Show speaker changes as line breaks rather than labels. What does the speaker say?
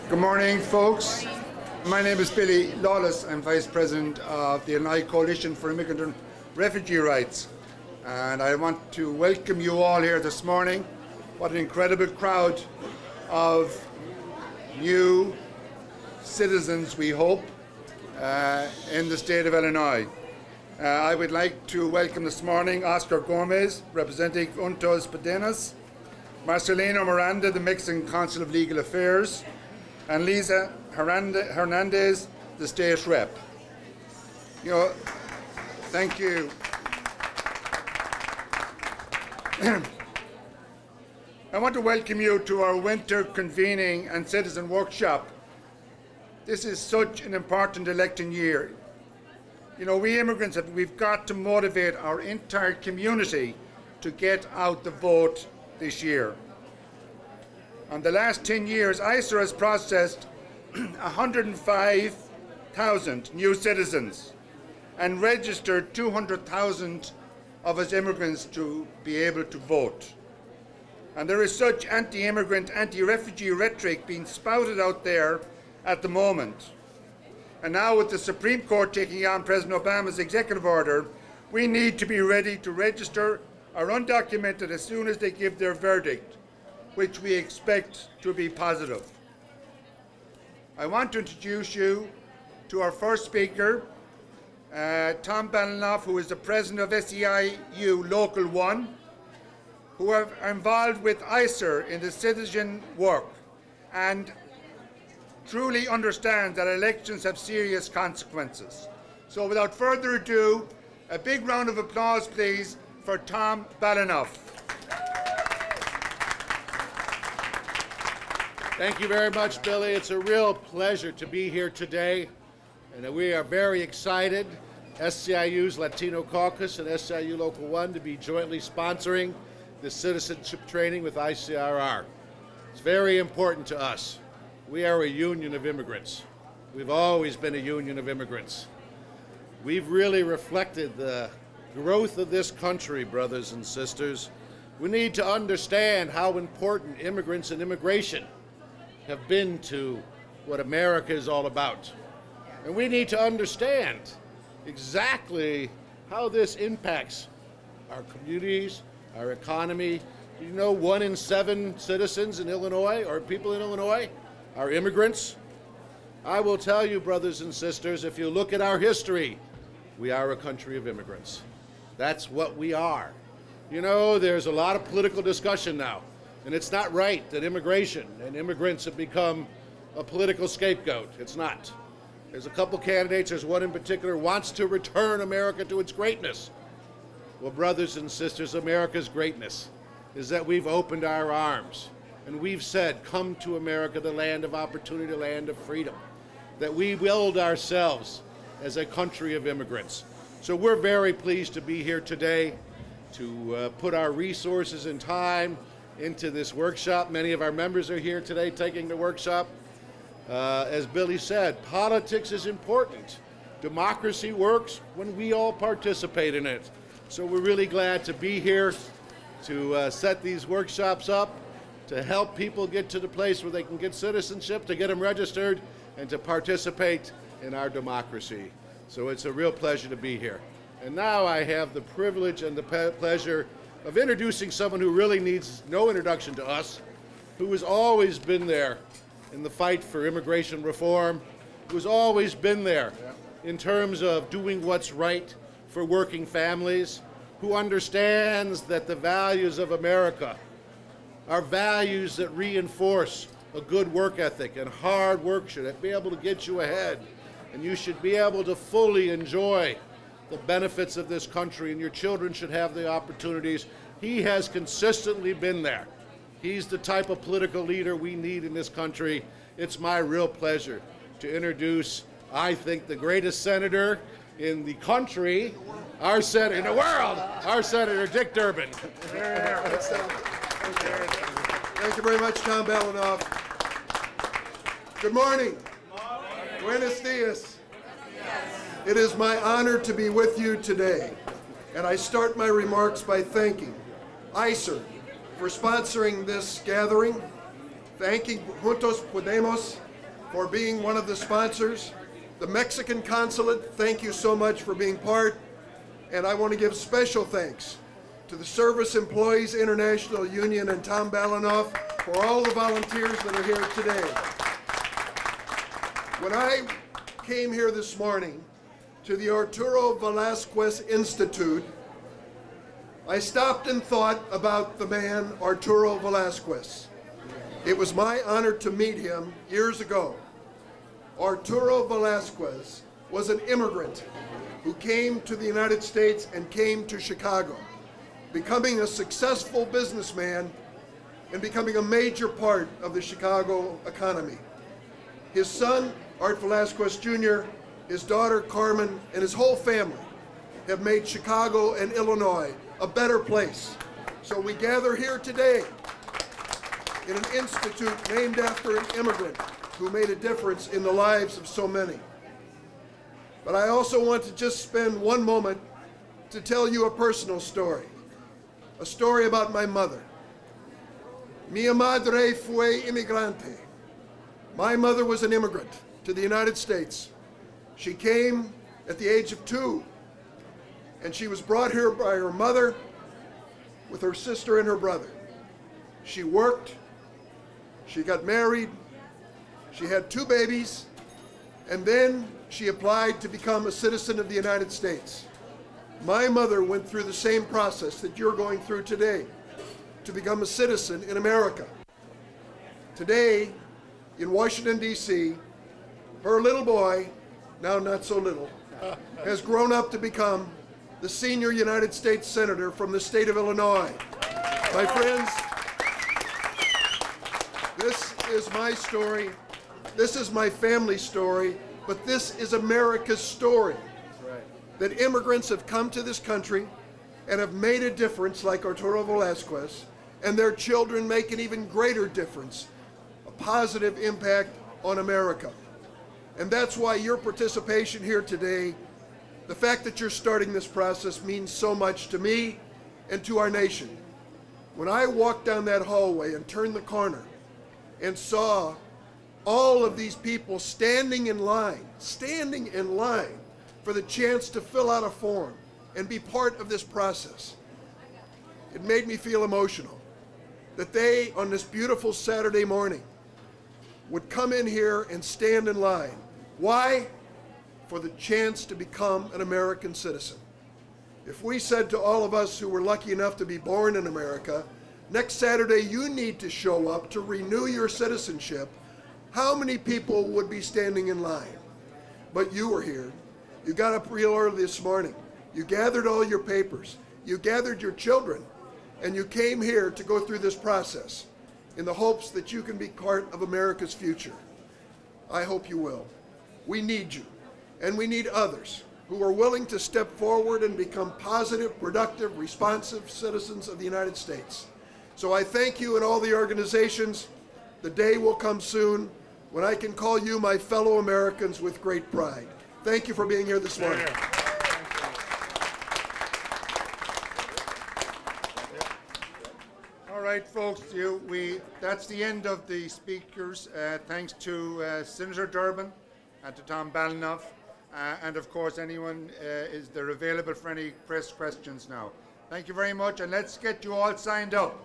Good morning, folks. My name is Billy Lawless. I'm Vice President of the Illinois Coalition for Immigrant and Refugee Rights. And I want to welcome you all here this morning. What an incredible crowd of new citizens, we hope, in the state of Illinois. I would like to welcome this morning Oscar Gomez, representing Juntos Podemos, Marcelino Miranda, the Mexican Council of Legal Affairs, and Lisa Hernandez, the state rep. Thank you. I want to welcome you to our winter convening and citizen workshop. This is such an important election year. We immigrants, we've got to motivate our entire community to get out the vote this year. In the last 10 years, ICER has processed 105,000 new citizens and registered 200,000 of us immigrants to be able to vote. And there is such anti-immigrant, anti-refugee rhetoric being spouted out there at the moment. And now with the Supreme Court taking on President Obama's executive order, we need to be ready to register our undocumented as soon as they give their verdict, which we expect to be positive. I want to introduce you to our first speaker, Tom Balinoff, who is the president of SEIU Local 1, who are involved with ICER in the citizen work and truly understand that elections have serious consequences. So without further ado, a big round of applause, please, for Tom Balinoff.
Thank you very much, Billy. It's a real pleasure to be here today, and we are very excited, SEIU's Latino Caucus and SEIU Local 1, to be jointly sponsoring this citizenship training with ICRR. It's very important to us. We are a union of immigrants. We've always been a union of immigrants. We've really reflected the growth of this country, brothers and sisters. We need to understand how important immigrants and immigration have been to what America is all about. And we need to understand exactly how this impacts our communities, our economy. Do you know 1 in 7 citizens in Illinois, or people in Illinois, are immigrants? I will tell you, brothers and sisters, if you look at our history, we are a country of immigrants. That's what we are. There's a lot of political discussion now. And it's not right that immigration and immigrants have become a political scapegoat. It's not. There's a couple candidates, there's one in particular, wants to return America to its greatness. Well, brothers and sisters, America's greatness is that we've opened our arms and we've said, come to America, the land of opportunity, the land of freedom, that we build ourselves as a country of immigrants. So we're very pleased to be here today to put our resources and time into this workshop. Many of our members are here today taking the workshop. As Billy said, politics is important. Democracy works when we all participate in it. So we're really glad to be here to set these workshops up, to help people get to the place where they can get citizenship, to get them registered, and to participate in our democracy. So it's a real pleasure to be here. And now I have the privilege and the pleasure of introducing someone who really needs no introduction to us, who has always been there in the fight for immigration reform, who's always been there in terms of doing what's right for working families, who understands that the values of America are values that reinforce a good work ethic, and hard work should be able to get you ahead, and you should be able to fully enjoy the benefits of this country, and your children should have the opportunities. He has consistently been there. He's the type of political leader we need in this country. It's my real pleasure to introduce, I think, the greatest senator in the country, our senator in the world, our Senator Dick Durbin.
Thank you very much, Tom Balinoff. Good morning. Buenos dias. It is my honor to be with you today, and I start my remarks by thanking ICER for sponsoring this gathering, thanking Juntos Podemos for being one of the sponsors. The Mexican Consulate, thank you so much for being part. And I want to give special thanks to the Service Employees International Union and Tom Balanoff for all the volunteers that are here today. When I came here this morning to the Arturo Velasquez Institute, I stopped and thought about the man Arturo Velasquez. It was my honor to meet him years ago. Arturo Velasquez was an immigrant who came to the United States and came to Chicago, becoming a successful businessman and becoming a major part of the Chicago economy. His son, Art Velasquez Jr., his daughter, Carmen, and his whole family have made Chicago and Illinois a better place. So we gather here today in an institute named after an immigrant who made a difference in the lives of so many. But I also want to just spend one moment to tell you a personal story, a story about my mother. Mi madre fue inmigrante. My mother was an immigrant to the United States. She came at the age of 2, and she was brought here by her mother with her sister and her brother. She worked, she got married, she had 2 babies, and then she applied to become a citizen of the United States. My mother went through the same process that you're going through today to become a citizen in America. Today, in Washington, D.C., her little boy, now not so little, has grown up to become the senior United States Senator from the state of Illinois. My friends, this is my story. This is my family's story, but this is America's story. That immigrants have come to this country and have made a difference, like Arturo Velasquez, and their children make an even greater difference, a positive impact on America. And that's why your participation here today, the fact that you're starting this process, means so much to me and to our nation. When I walked down that hallway and turned the corner and saw all of these people standing in line for the chance to fill out a form and be part of this process, it made me feel emotional that they, on this beautiful Saturday morning, would come in here and stand in line. Why? For the chance to become an American citizen. If we said to all of us who were lucky enough to be born in America, next Saturday you need to show up to renew your citizenship, how many people would be standing in line? But you were here. You got up real early this morning. You gathered all your papers. You gathered your children. And you came here to go through this process in the hopes that you can be part of America's future. I hope you will. We need you. And we need others who are willing to step forward and become positive, productive, responsive citizens of the United States. So I thank you and all the organizations. The day will come soon when I can call you my fellow Americans with great pride. Thank you for being here this morning.
All right, folks, that's the end of the speakers. Thanks to Senator Durbin and to Tom Balanoff. And of course, anyone they're available for any press questions now. Thank you very much, and let's get you all signed up.